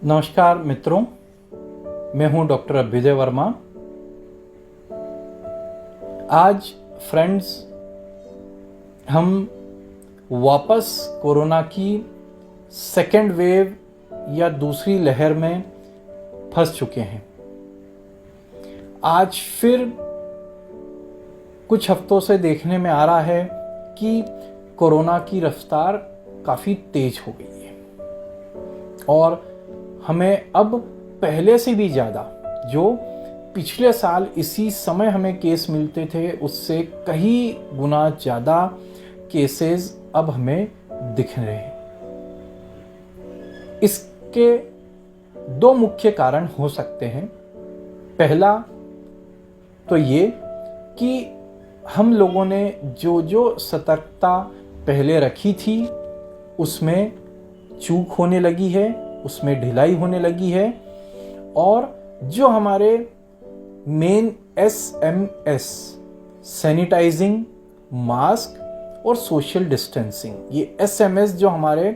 नमस्कार मित्रों, मैं हूं डॉक्टर अभ्युदय वर्मा। आज फ्रेंड्स हम वापस कोरोना की सेकेंड वेव या दूसरी लहर में फंस चुके हैं। आज फिर कुछ हफ्तों से देखने में आ रहा है कि कोरोना की रफ्तार काफ़ी तेज हो गई है और हमें अब पहले से भी ज़्यादा, जो पिछले साल इसी समय हमें केस मिलते थे उससे कई गुना ज़्यादा केसेस अब हमें दिख रहे हैं। इसके दो मुख्य कारण हो सकते हैं। पहला तो ये कि हम लोगों ने जो सतर्कता पहले रखी थी उसमें चूक होने लगी है, उसमें ढिलाई होने लगी है और जो हमारे मेन SMS सैनिटाइजिंग, मास्क और सोशल डिस्टेंसिंग, ये SMS जो हमारे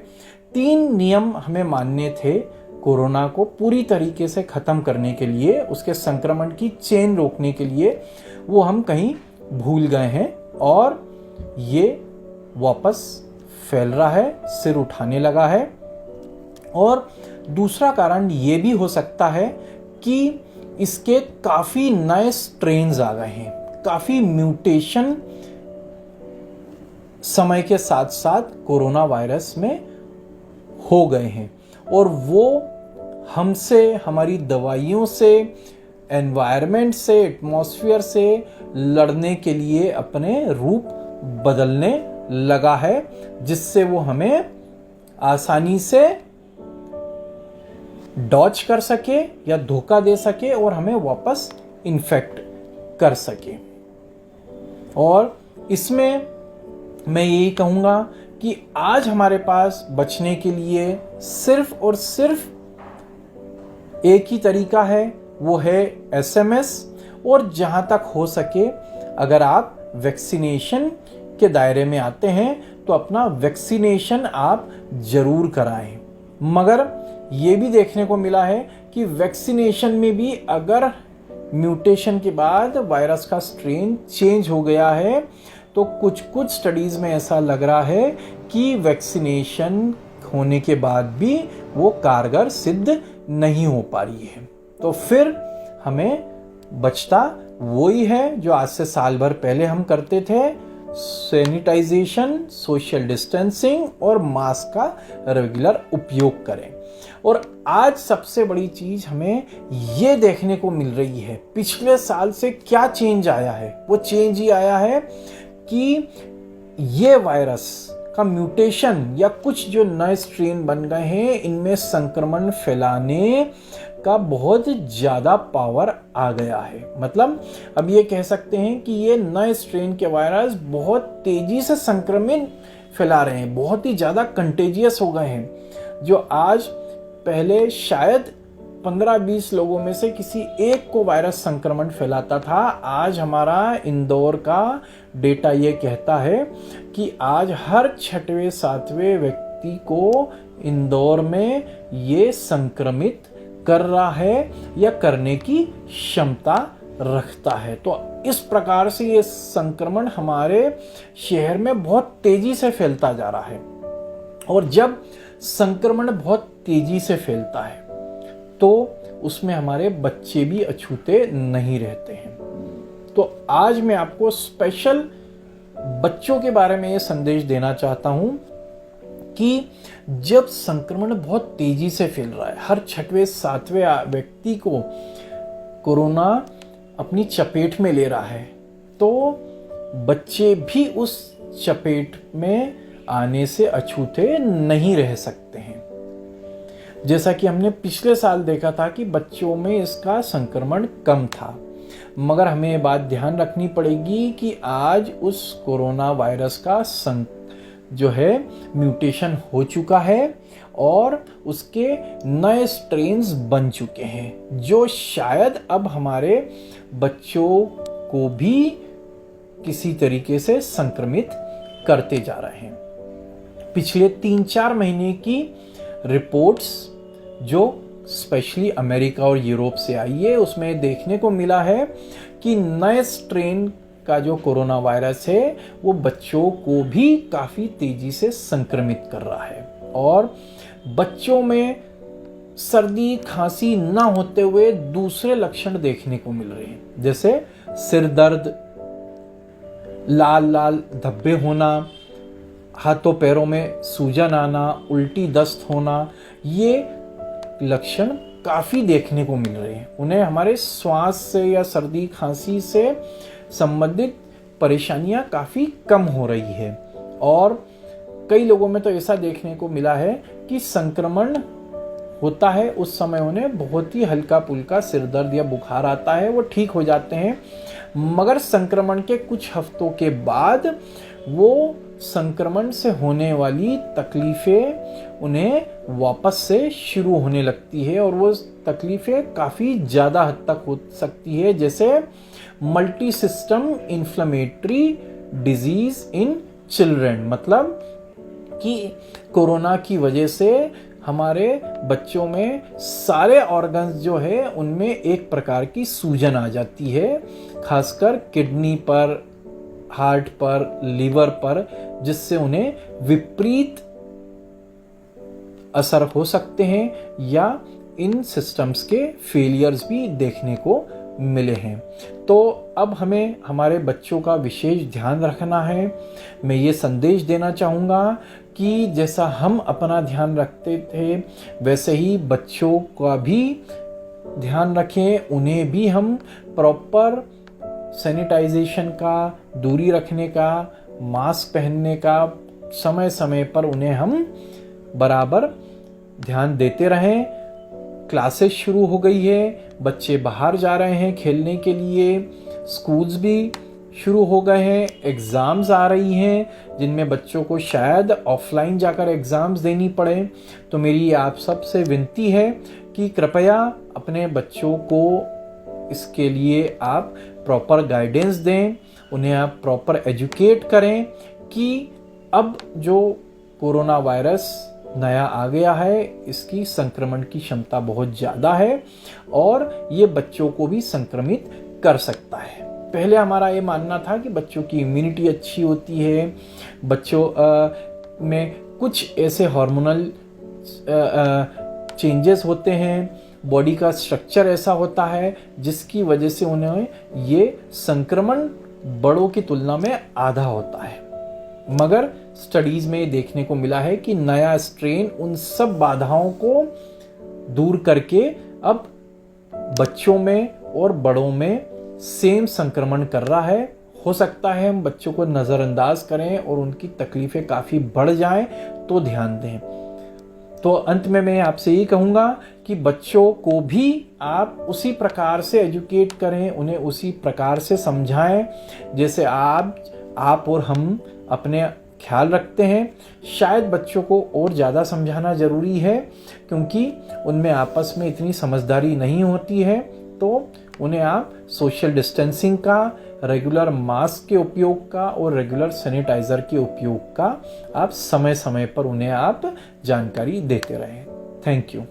3 नियम हमें मानने थे कोरोना को पूरी तरीके से ख़त्म करने के लिए, उसके संक्रमण की चेन रोकने के लिए, वो हम कहीं भूल गए हैं और ये वापस फैल रहा है, सिर उठाने लगा है। और दूसरा कारण ये भी हो सकता है कि इसके काफ़ी नए स्ट्रेन्स आ गए हैं, काफ़ी म्यूटेशन समय के साथ साथ कोरोना वायरस में हो गए हैं और वो हमसे, हमारी दवाइयों से, एनवायरनमेंट से, एटमॉस्फेयर से लड़ने के लिए अपने रूप बदलने लगा है, जिससे वो हमें आसानी से डॉज कर सके या धोखा दे सके और हमें वापस इन्फेक्ट कर सके। और इसमें मैं यही कहूँगा कि आज हमारे पास बचने के लिए सिर्फ और सिर्फ एक ही तरीका है, वो है SMS। और जहाँ तक हो सके अगर आप वैक्सीनेशन के दायरे में आते हैं तो अपना वैक्सीनेशन आप जरूर कराएं। मगर ये भी देखने को मिला है कि वैक्सीनेशन में भी अगर म्यूटेशन के बाद वायरस का स्ट्रेन चेंज हो गया है तो कुछ स्टडीज़ में ऐसा लग रहा है कि वैक्सीनेशन होने के बाद भी वो कारगर सिद्ध नहीं हो पा रही है। तो फिर हमें बचता वही है जो आज से साल भर पहले हम करते थे, सैनिटाइजेशन, सोशल डिस्टेंसिंग और मास्क का रेगुलर उपयोग करें। और आज सबसे बड़ी चीज हमें ये देखने को मिल रही है, पिछले साल से क्या चेंज आया है, वो चेंज ही आया है कि ये वायरस का म्यूटेशन या कुछ जो नए स्ट्रेन बन गए हैं, इनमें संक्रमण फैलाने का बहुत ज़्यादा पावर आ गया है। मतलब अब ये कह सकते हैं कि ये नए स्ट्रेन के वायरस बहुत तेज़ी से संक्रमण फैला रहे हैं, बहुत ही ज़्यादा कंटेजियस हो गए हैं। जो आज पहले शायद 15-20 लोगों में से किसी एक को वायरस संक्रमण फैलाता था, आज हमारा इंदौर का डेटा ये कहता है कि आज हर 6वें-7वें व्यक्ति को इंदौर में ये संक्रमित कर रहा है या करने की क्षमता रखता है। तो इस प्रकार से ये संक्रमण हमारे शहर में बहुत तेजी से फैलता जा रहा है और जब संक्रमण बहुत तेजी से फैलता है तो उसमें हमारे बच्चे भी अछूते नहीं रहते हैं। तो आज मैं आपको स्पेशल बच्चों के बारे में ये संदेश देना चाहता हूं कि जब संक्रमण बहुत तेजी से फैल रहा है, हर 6वें-7वें व्यक्ति को कोरोना अपनी चपेट में ले रहा है, तो बच्चे भी उस चपेट में आने से अछूते नहीं रह सकते हैं। जैसा कि हमने पिछले साल देखा था कि बच्चों में इसका संक्रमण कम था, मगर हमें ये बात ध्यान रखनी पड़ेगी कि आज उस कोरोना वायरस का जो है म्यूटेशन हो चुका है और उसके नए स्ट्रेन्स बन चुके हैं जो शायद अब हमारे बच्चों को भी किसी तरीके से संक्रमित करते जा रहे हैं। पिछले 3-4 महीने की रिपोर्ट्स जो स्पेशली अमेरिका और यूरोप से आई है, उसमें देखने को मिला है कि नए स्ट्रेन का जो कोरोना वायरस है वो बच्चों को भी काफ़ी तेजी से संक्रमित कर रहा है और बच्चों में सर्दी खांसी ना होते हुए दूसरे लक्षण देखने को मिल रहे हैं, जैसे सिर दर्द, लाल लाल धब्बे होना, हाथों पैरों में सूजन आना, उल्टी दस्त होना, ये लक्षण काफ़ी देखने को मिल रहे हैं। उन्हें हमारे श्वास से या सर्दी खांसी से संबंधित परेशानियां काफ़ी कम हो रही है और कई लोगों में तो ऐसा देखने को मिला है कि संक्रमण होता है उस समय उन्हें बहुत ही हल्का पुल्का सिर दर्द या बुखार आता है, वो ठीक हो जाते हैं, मगर संक्रमण के कुछ हफ्तों के बाद वो संक्रमण से होने वाली तकलीफें उन्हें वापस से शुरू होने लगती है और वो तकलीफें काफ़ी ज़्यादा हद तक हो सकती है, जैसे multi system inflammatory disease in children. मतलब कि कोरोना की वजह से हमारे बच्चों में सारे ऑर्गन्स जो है उनमें एक प्रकार की सूजन आ जाती है, खासकर किडनी पर, हार्ट पर, लीवर पर, जिससे उन्हें विपरीत असर हो सकते हैं या इन सिस्टम्स के फेलियर्स भी देखने को मिले हैं। तो अब हमें हमारे बच्चों का विशेष ध्यान रखना है। मैं ये संदेश देना चाहूँगा कि जैसा हम अपना ध्यान रखते थे वैसे ही बच्चों का भी ध्यान रखें, उन्हें भी हम प्रॉपर सैनिटाइजेशन का, दूरी रखने का, मास्क पहनने का समय समय पर उन्हें हम बराबर ध्यान देते रहें। क्लासेस शुरू हो गई है, बच्चे बाहर जा रहे हैं खेलने के लिए, स्कूल्स भी शुरू हो गए हैं, एग्ज़ाम्स आ रही हैं जिनमें बच्चों को शायद ऑफलाइन जाकर एग्ज़ाम्स देनी पड़े। तो मेरी आप सबसे विनती है कि कृपया अपने बच्चों को इसके लिए आप प्रॉपर गाइडेंस दें, उन्हें आप प्रॉपर एजुकेट करें कि अब जो कोरोना वायरस नया आ गया है इसकी संक्रमण की क्षमता बहुत ज़्यादा है और ये बच्चों को भी संक्रमित कर सकता है। पहले हमारा ये मानना था कि बच्चों की इम्यूनिटी अच्छी होती है, बच्चों में कुछ ऐसे हार्मोनल चेंजेस होते हैं, बॉडी का स्ट्रक्चर ऐसा होता है जिसकी वजह से उन्हें ये संक्रमण बड़ों की तुलना में आधा होता है। मगर स्टडीज में देखने को मिला है कि नया स्ट्रेन उन सब बाधाओं को दूर करके अब बच्चों में और बड़ों में सेम संक्रमण कर रहा है। हो सकता है हम बच्चों को नज़रअंदाज करें और उनकी तकलीफें काफ़ी बढ़ जाएं, तो ध्यान दें। तो अंत में मैं आपसे यही कहूँगा कि बच्चों को भी आप उसी प्रकार से एजुकेट करें, उन्हें उसी प्रकार से समझाएं जैसे आप और हम अपने ख्याल रखते हैं। शायद बच्चों को और ज़्यादा समझाना ज़रूरी है क्योंकि उनमें आपस में इतनी समझदारी नहीं होती है। तो उन्हें आप सोशल डिस्टेंसिंग का, रेगुलर मास्क के उपयोग का और रेगुलर सैनिटाइज़र के उपयोग का आप समय समय पर उन्हें आप जानकारी देते रहें। Thank you.